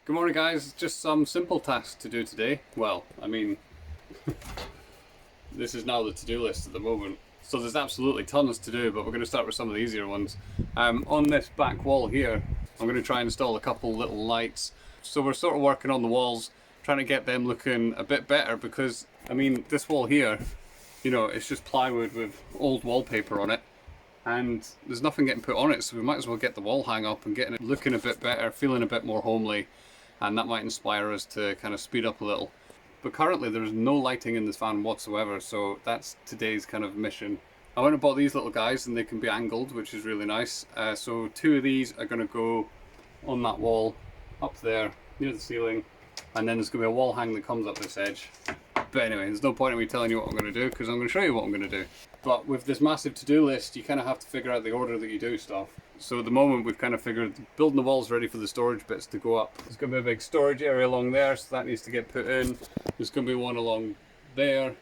Good morning guys, just some simple tasks to do today. Well, I mean, this is now the to-do list at the moment. So there's absolutely tons to do, but we're going to start with some of the easier ones. On this back wall here, I'm going to try and install a couple little lights. So we're sort of working on the walls, trying to get them looking a bit better because, I mean, this wall here, you know, it's just plywood with old wallpaper on it. And there's nothing getting put on it, so we might as well get the wall hang up and getting it looking a bit better, feeling a bit more homely. And that might inspire us to kind of speed up a little. But currently there's no lighting in this van whatsoever, so that's today's kind of mission. I went and bought these little guys and they can be angled, which is really nice. So two of these are going to go on that wall up there near the ceiling, and then there's going to be a wall hang that comes up this edge. But anyway, there's no point in me telling you what I'm going to do because I'm going to show you what I'm going to do. But with this massive to-do list, you kind of have to figure out the order that you do stuff. So at the moment we've kind of figured building the walls ready for the storage bits to go up. There's going to be a big storage area along there, so that needs to get put in. There's going to be one along there.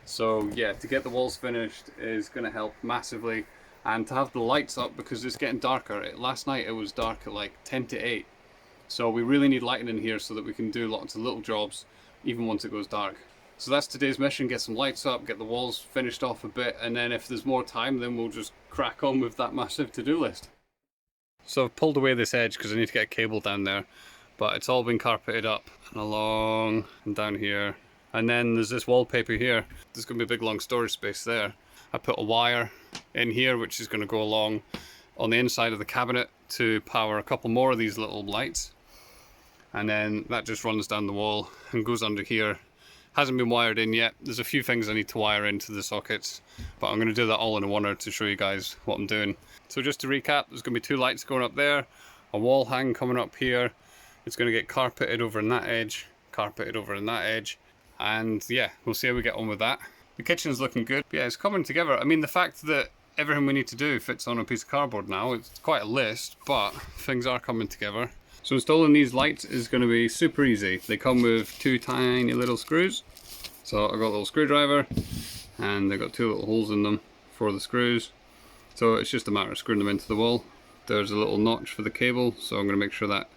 So yeah, to get the walls finished is going to help massively. And to have the lights up because it's getting darker. Last night it was dark at like 10 to 8. So we really need lighting in here so that we can do lots of little jobs even once it goes dark. So that's today's mission, get some lights up, get the walls finished off a bit, and then if there's more time then we'll just crack on with that massive to-do list. So I've pulled away this edge because I need to get a cable down there, but it's all been carpeted up and along and down here. And then there's this wallpaper here. There's going to be a big long storage space there. I put a wire in here which is going to go along on the inside of the cabinet to power a couple more of these little lights. And then that just runs down the wall and goes under here. Hasn't been wired in yet. There's a few things I need to wire into the sockets, but I'm going to do that all in one to show you guys what I'm doing. So just to recap, there's going to be two lights going up there, a wall hang coming up here. It's going to get carpeted over in that edge, carpeted over in that edge, and yeah, we'll see how we get on with that. The kitchen's looking good. Yeah, it's coming together. I mean, the fact that everything we need to do fits on a piece of cardboard now, it's quite a list, but things are coming together. So installing these lights is going to be super easy. They come with two tiny little screws. So I've got a little screwdriver and they've got two little holes in them for the screws. So it's just a matter of screwing them into the wall. There's a little notch for the cable, so I'm going to make sure that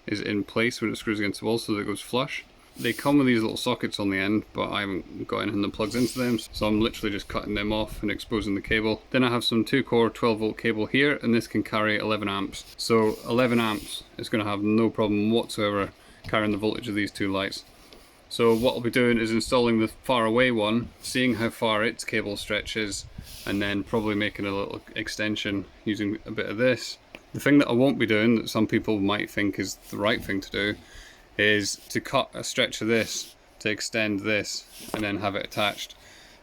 is in place when it screws against the wall so that it goes flush. They come with these little sockets on the end, but I haven't got anything that plugs into them, so I'm literally just cutting them off and exposing the cable. Then I have some 2-core 12-volt cable here, and this can carry 11 amps. So 11 amps is going to have no problem whatsoever carrying the voltage of these two lights. So what I'll be doing is installing the far away one, seeing how far its cable stretches, and then probably making a little extension using a bit of this. The thing that I won't be doing, that some people might think is the right thing to do, is to cut a stretch of this to extend this and then have it attached.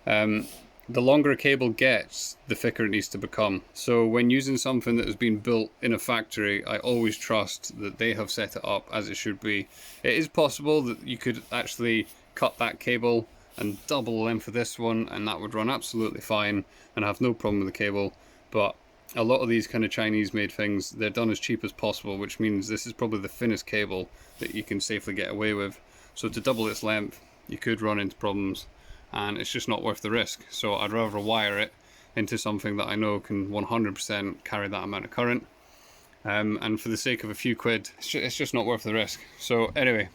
The longer a cable gets, the thicker it needs to become. So when using something that has been built in a factory, I always trust that they have set it up as it should be. It is possible that you could actually cut that cable and double the length of this one, and that would run absolutely fine and have no problem with the cable. But a lot of these kind of Chinese made things, they're done as cheap as possible, which means this is probably the thinnest cable that you can safely get away with. So to double its length, you could run into problems, and it's just not worth the risk. So I'd rather wire it into something that I know can 100% carry that amount of current. And for the sake of a few quid, it's just not worth the risk. So anyway,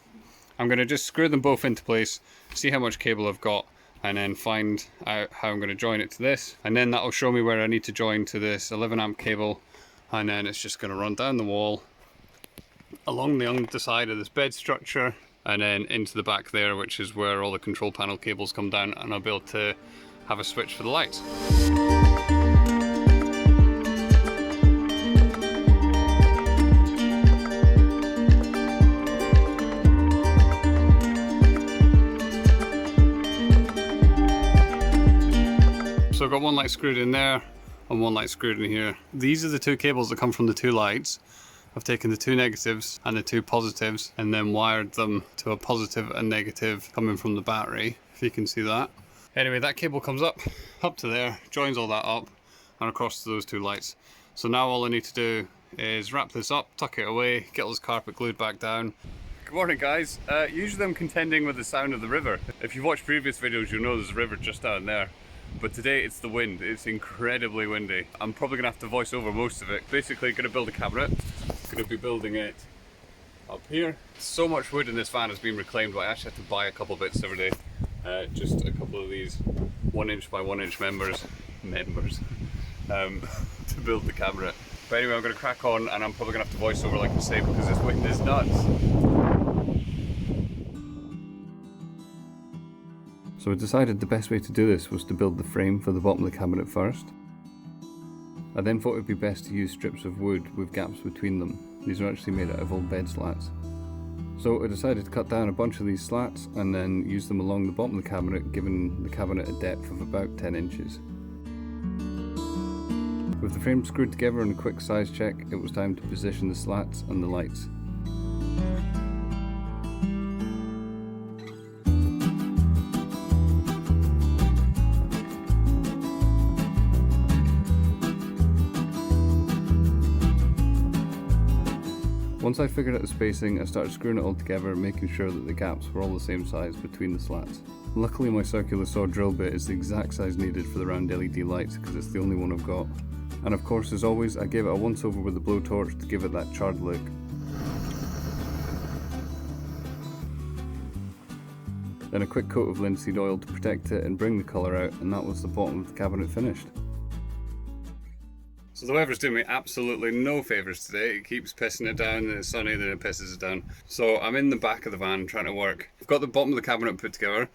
I'm going to just screw them both into place, see how much cable I've got, and then find out how I'm going to join it to this. And then that'll show me where I need to join to this 11 amp cable. And then it's just going to run down the wall, along the underside of this bed structure, and then into the back there, which is where all the control panel cables come down, and I'll be able to have a switch for the lights. So I've got one light screwed in there and one light screwed in here. These are the two cables that come from the two lights. I've taken the two negatives and the two positives and then wired them to a positive and negative coming from the battery, if you can see that. Anyway, that cable comes up to there, joins all that up and across to those two lights. So now all I need to do is wrap this up, tuck it away, get all this carpet glued back down. Good morning guys. Usually I'm contending with the sound of the river. If you've watched previous videos you'll know there's a river just down there. But today it's the wind, it's incredibly windy. I'm probably going to have to voice over most of it. Basically going to build a cabinet, going to be building it up here. So much wood in this van has been reclaimed, but I actually have to buy a couple bits every day. Just a couple of these 1" by 1" members to build the camera. But anyway, I'm going to crack on, and I'm probably going to have to voice over like I say because this wind is nuts. So I decided the best way to do this was to build the frame for the bottom of the cabinet first. I then thought it would be best to use strips of wood with gaps between them. These are actually made out of old bed slats. So I decided to cut down a bunch of these slats and then use them along the bottom of the cabinet, giving the cabinet a depth of about 10 inches. With the frame screwed together and a quick size check, it was time to position the slats and the lights. Once I figured out the spacing, I started screwing it all together, making sure that the gaps were all the same size between the slats. Luckily my circular saw drill bit is the exact size needed for the round LED lights because it's the only one I've got. And of course, as always, I gave it a once over with a blowtorch to give it that charred look. Then a quick coat of linseed oil to protect it and bring the colour out, and that was the bottom of the cabinet finished. So the weather's doing me absolutely no favours today. It keeps pissing it down, then it's sunny, then it pisses it down. So I'm in the back of the van trying to work. I've got the bottom of the cabinet put together,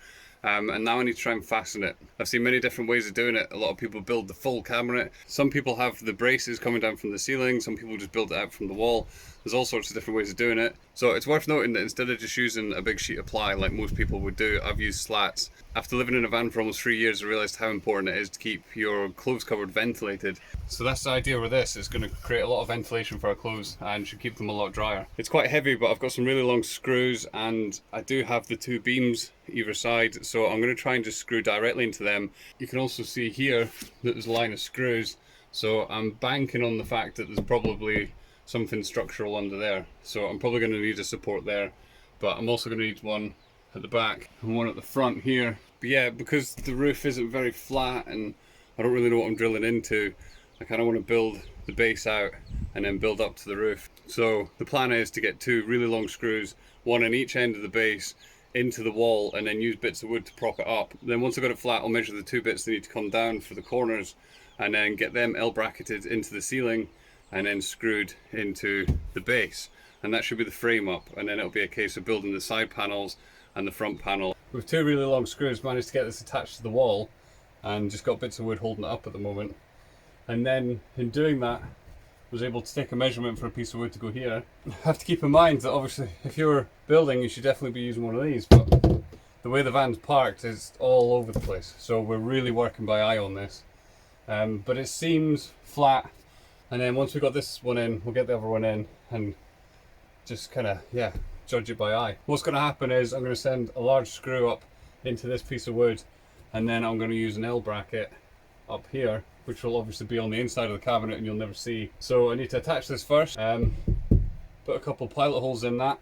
and now I need to try and fasten it. I've seen many different ways of doing it. A lot of people build the full cabinet. Some people have the braces coming down from the ceiling. Some people just build it out from the wall. There's all sorts of different ways of doing it. So it's worth noting that instead of just using a big sheet of ply like most people would do, I've used slats. After living in a van for almost 3 years, I realised how important it is to keep your clothes cupboard ventilated. So that's the idea with this. It's going to create a lot of ventilation for our clothes and should keep them a lot drier. It's quite heavy, but I've got some really long screws and I do have the 2 beams either side, so I'm going to try and just screw directly into them. You can also see here that there's a line of screws, so I'm banking on the fact that there's probably something structural under there. So I'm probably going to need a support there, but I'm also going to need one at the back and one at the front here. But yeah, because the roof isn't very flat and I don't really know what I'm drilling into, I kind of want to build the base out and then build up to the roof. So the plan is to get 2 really long screws, one on each end of the base, into the wall, and then use bits of wood to prop it up. Then once I've got it flat, I'll measure the 2 bits that need to come down for the corners and then get them L-bracketed into the ceiling and then screwed into the base. And that should be the frame up, and then it'll be a case of building the side panels and the front panel. With 2 really long screws, managed to get this attached to the wall and just got bits of wood holding it up at the moment. And then in doing that, was able to take a measurement for a piece of wood to go here. I have to keep in mind that obviously if you're building, you should definitely be using one of these, but the way the van's parked is all over the place. So we're really working by eye on this. But it seems flat, and then once we got this one in, we'll get the other one in and just kind of, yeah, judge it by eye. What's going to happen is I'm going to send a large screw up into this piece of wood, and then I'm going to use an L bracket up here, which will obviously be on the inside of the cabinet and you'll never see. So I need to attach this first, put a couple pilot holes in that.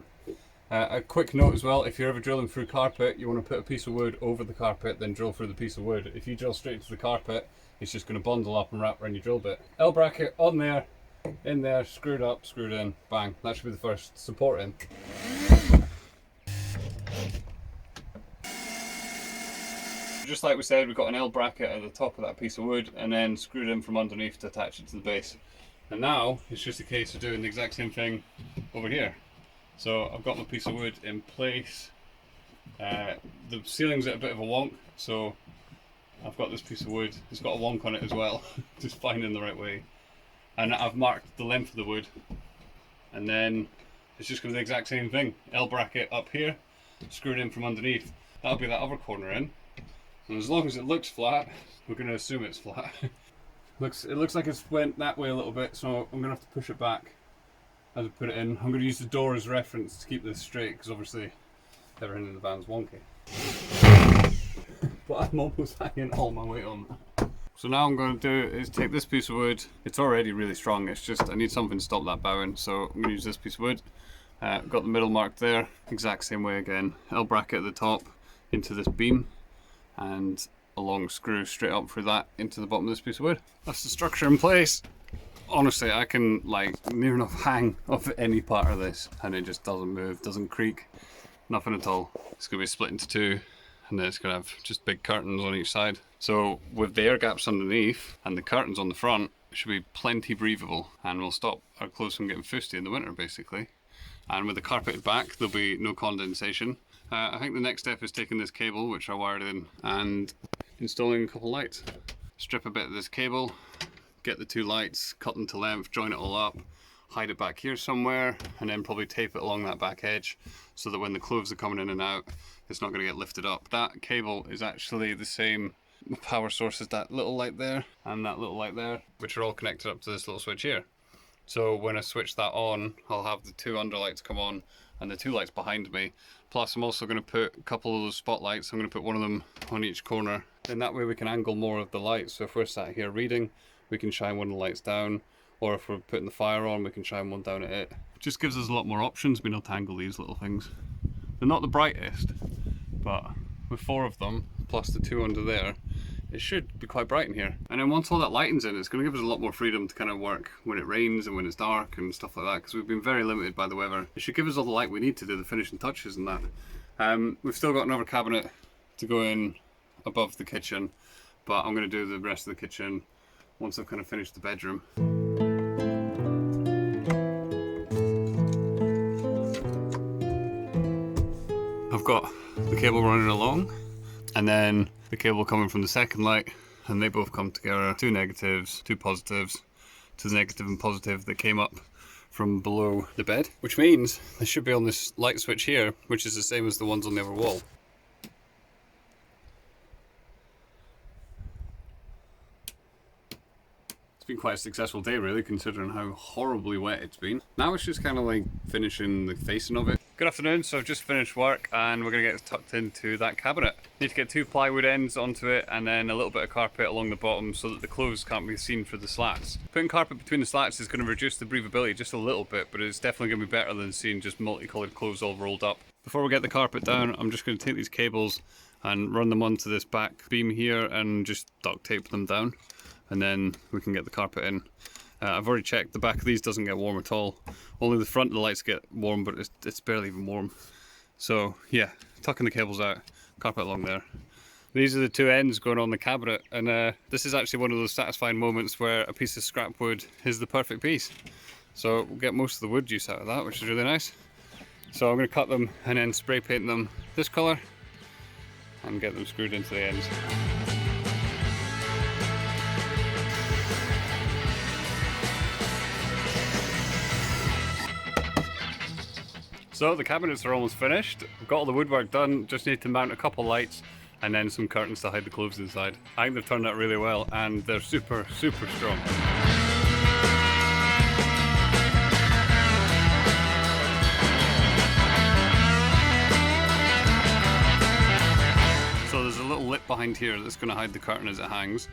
A quick note as well, if you're ever drilling through carpet, you want to put a piece of wood over the carpet, then drill through the piece of wood. If you drill straight into the carpet, it's just going to bundle up and wrap around your drill bit. L bracket on there, in there, screwed up, screwed in, bang. That should be the first support in. Just like we said, we've got an L bracket at the top of that piece of wood and then screwed in from underneath to attach it to the base. And now it's just a case of doing the exact same thing over here. So I've got my piece of wood in place. The ceiling's at a bit of a wonk, so I've got this piece of wood. It's got a wonk on it as well, just finding the right way. And I've marked the length of the wood. And then it's just going to be the exact same thing. L bracket up here, screwed in from underneath. That'll be that other corner in. And as long as it looks flat, we're going to assume it's flat. It looks like it's went that way a little bit, so I'm going to have to push it back as I put it in. I'm going to use the door as reference to keep this straight, because obviously everything in the van's wonky. But I'm almost hanging all my weight on that. So now I'm going to do is take this piece of wood. It's already really strong, it's just I need something to stop that bowing, so I'm going to use this piece of wood. Got the middle marked there, exact same way again. L bracket at the top into this beam, and a long screw straight up through that into the bottom of this piece of wood. That's the structure in place. honestly, I can like near enough hang off any part of this and it just doesn't move, doesn't creak, nothing at all. It's going to be split into two and then it's going to have just big curtains on each side. So with the air gaps underneath and the curtains on the front, it should be plenty breathable and will stop our clothes from getting fusty in the winter basically. And with the carpeted back, there'll be no condensation. I think the next step is taking this cable, which I wired in, and installing a couple lights. Strip a bit of this cable, get the two lights, cut them to length, join it all up, hide it back here somewhere, and then probably tape it along that back edge so that when the clothes are coming in and out, it's not going to get lifted up. That cable is actually the same power source as that little light there and that little light there, which are all connected up to this little switch here. So when I switch that on, I'll have the two underlights come on and the two lights behind me. Plus I'm also going to put a couple of those spotlights. I'm going to put one of them on each corner. Then that way we can angle more of the lights. So if we're sat here reading, we can shine one of the lights down. Or if we're putting the fire on, we can shine one down at it. It just gives us a lot more options being able to angle these little things. They're not the brightest, but with four of them, plus the two under there, it should be quite bright in here. And then once all that lighting's in, it's going to give us a lot more freedom to kind of work when it rains and when it's dark and stuff like that, because we've been very limited by the weather. It should give us all the light we need to do the finishing touches and that. We've still got another cabinet to go in above the kitchen, but I'm going to do the rest of the kitchen once I've kind of finished the bedroom. I've got the cable running along, and then the cable coming from the second light, and they both come together, two negatives, two positives, to the negative and positive that came up from below the bed, which means they should be on this light switch here, which is the same as the ones on the other wall. It's been quite a successful day really, considering how horribly wet it's been. Now it's just kind of like finishing the facing of it. Good afternoon, so I've just finished work and we're going to get tucked into that cabinet. Need to get two plywood ends onto it and then a little bit of carpet along the bottom so that the clothes can't be seen through the slats. Putting carpet between the slats is going to reduce the breathability just a little bit, but it's definitely going to be better than seeing just multicolored clothes all rolled up. Before we get the carpet down, I'm just going to take these cables and run them onto this back beam here and just duct tape them down, and then we can get the carpet in. I've already checked, the back of these doesn't get warm at all. Only the front of the lights get warm, but it's barely even warm. So yeah, tucking the cables out, carpet along there. These are the two ends going on the cabinet, and this is actually one of those satisfying moments where a piece of scrap wood is the perfect piece. So we'll get most of the wood use out of that, which is really nice. So I'm going to cut them and then spray paint them this colour and get them screwed into the ends. So the cabinets are almost finished. I've got all the woodwork done, just need to mount a couple lights and then some curtains to hide the clothes inside. I think they've turned out really well and they're super, super strong. So there's a little lip behind here that's going to hide the curtain as it hangs,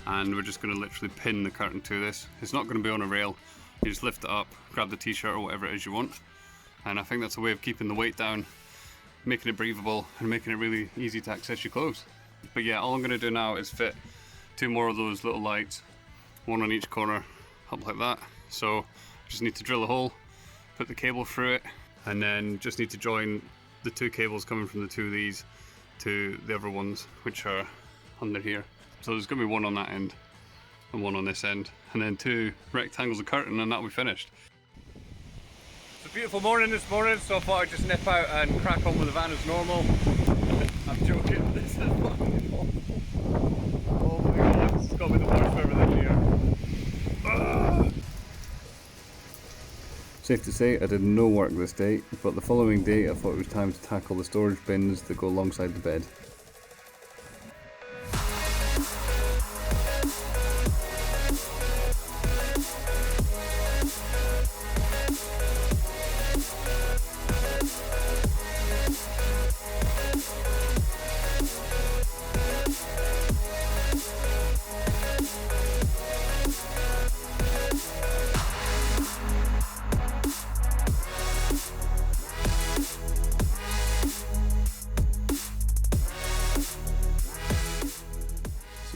and we're just going to literally pin the curtain to this. It's not going to be on a rail. You just lift it up, grab the t-shirt or whatever it is you want. And I think that's a way of keeping the weight down, making it breathable and making it really easy to access your clothes. But yeah, all I'm going to do now is fit two more of those little lights, one on each corner, up like that. So I just need to drill a hole, put the cable through it, and then just need to join the two cables coming from the two of these to the other ones, which are under here. So there's going to be one on that end and one on this end, and then two rectangles of curtain, and that'll be finished. It's a beautiful morning this morning, so I thought I'd just nip out and crack on with the van as normal. I'm joking, this is fucking awful. Oh my god, it's got to be the worst weather this year. Safe to say I did no work this day, but the following day I thought it was time to tackle the storage bins that go alongside the bed.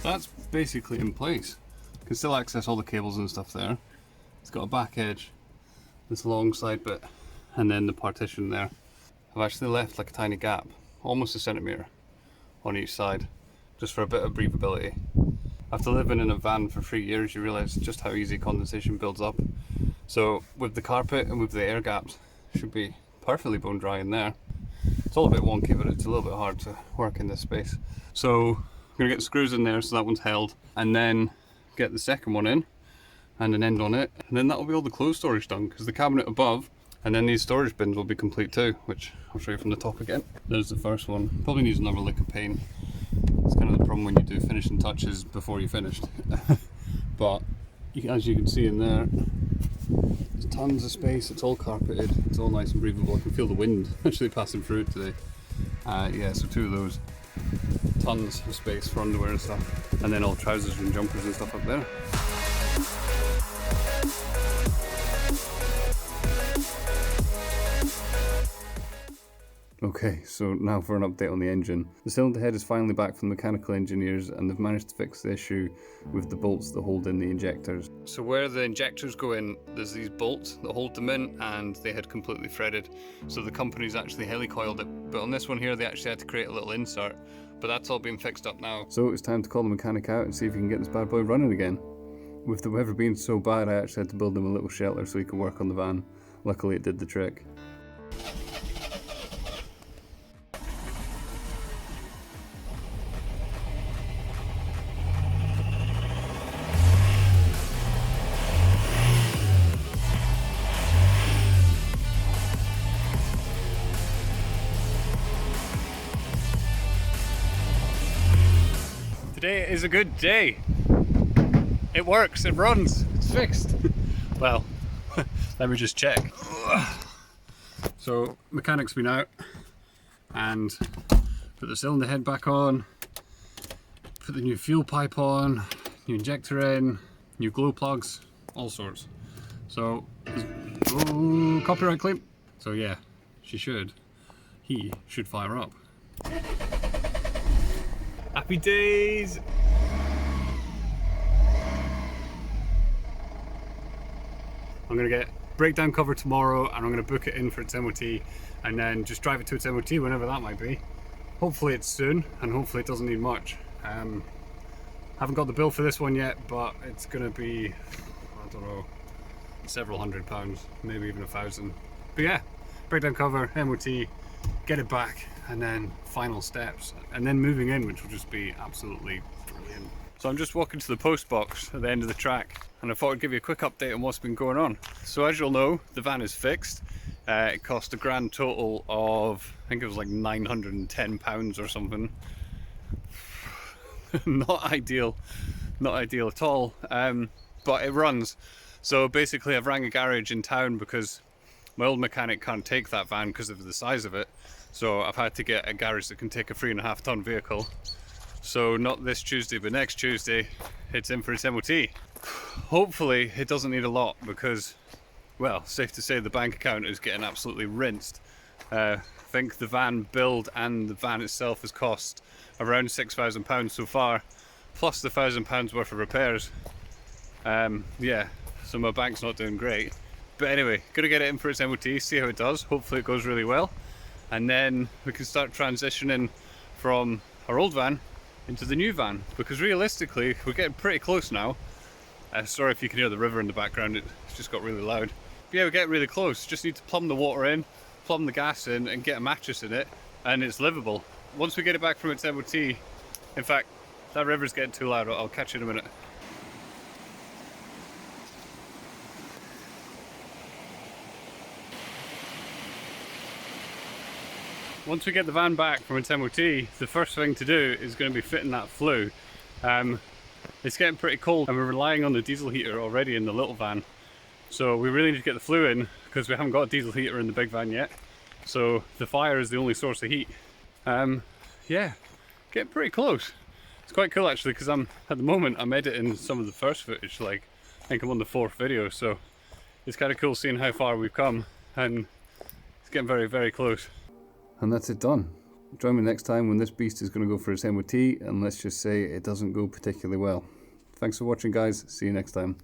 That's basically in place. You can still access all the cables and stuff there. It's got a back edge, this long side bit, and then the partition there. I've actually left like a tiny gap, almost a centimetre on each side, just for a bit of breathability. After living in a van for 3 years, you realise just how easy condensation builds up. So with the carpet and with the air gaps, it should be perfectly bone dry in there. It's all a bit wonky, but it's a little bit hard to work in this space. So I'm going to get the screws in there so that one's held, and then get the second one in and an end on it, and then that'll be all the clothes storage done, because the cabinet above and then these storage bins will be complete too, which I'll show you from the top again. There's the first one. Probably needs another lick of paint. It's kind of the problem when you do finishing touches before you finished. But as you can see in there, there's tons of space. It's all carpeted. It's all nice and breathable. I can feel the wind actually passing through it today. Yeah, so 2 of those. Tons of space for underwear and stuff. And then all trousers and jumpers and stuff up there. Okay, so now for an update on the engine. The cylinder head is finally back from the mechanical engineers, and they've managed to fix the issue with the bolts that hold in the injectors. So where the injectors go in, there's these bolts that hold them in, and they had completely threaded. So the company's actually helicoiled it, but on this one here they actually had to create a little insert. But that's all been fixed up now. So it's time to call the mechanic out and see if he can get this bad boy running again. With the weather being so bad, I actually had to build him a little shelter so he could work on the van. Luckily it did the trick. Today is a good day. It works, it runs, it's fixed. Well, let me just check. So, mechanic's been out and put the cylinder head back on, put the new fuel pipe on, new injector in, new glow plugs, all sorts. So, oh, copyright claim. So yeah, he should fire up. Happy days! I'm going to get breakdown cover tomorrow, and I'm going to book it in for its MOT, and then just drive it to its MOT whenever that might be. Hopefully it's soon, and hopefully it doesn't need much. Haven't got the bill for this one yet, but it's going to be, I don't know, several £100, maybe even 1,000. But yeah, breakdown cover, MOT, get it back, and then final steps, and then moving in, which will just be absolutely brilliant. So I'm just walking to the post box at the end of the track, and I thought I'd give you a quick update on what's been going on. So as you'll know, the van is fixed. It cost a grand total of, I think it was like £910 or something. Not ideal at all, but it runs. So basically I've rang a garage in town because my old mechanic can't take that van because of the size of it. So I've had to get a garage that can take a 3.5 ton vehicle. So not this Tuesday, but next Tuesday, it's in for its MOT. Hopefully it doesn't need a lot because, well, safe to say the bank account is getting absolutely rinsed. I think the van build and the van itself has cost around £6,000 so far, plus the £1,000 worth of repairs. Yeah, so my bank's not doing great. But anyway, gonna get it in for its MOT, see how it does. Hopefully it goes really well. And then we can start transitioning from our old van into the new van, because realistically we're getting pretty close now. Sorry if you can hear the river in the background, it's just got really loud. But yeah, we're getting really close. Just need to plumb the water in, plumb the gas in, and get a mattress in it, and it's livable. Once we get it back from its MOT, in fact, that river's getting too loud, I'll catch you in a minute. Once we get the van back from its MOT, the first thing to do is going to be fitting that flue. It's getting pretty cold and we're relying on the diesel heater already in the little van. So we really need to get the flue in because we haven't got a diesel heater in the big van yet. So the fire is the only source of heat. Yeah, getting pretty close. It's quite cool actually because at the moment I'm editing some of the first footage, like I think I'm on the 4th video, so it's kind of cool seeing how far we've come, and it's getting very, very close. And that's it done. Join me next time when this beast is going to go for its MOT, and let's just say it doesn't go particularly well. Thanks for watching guys, see you next time.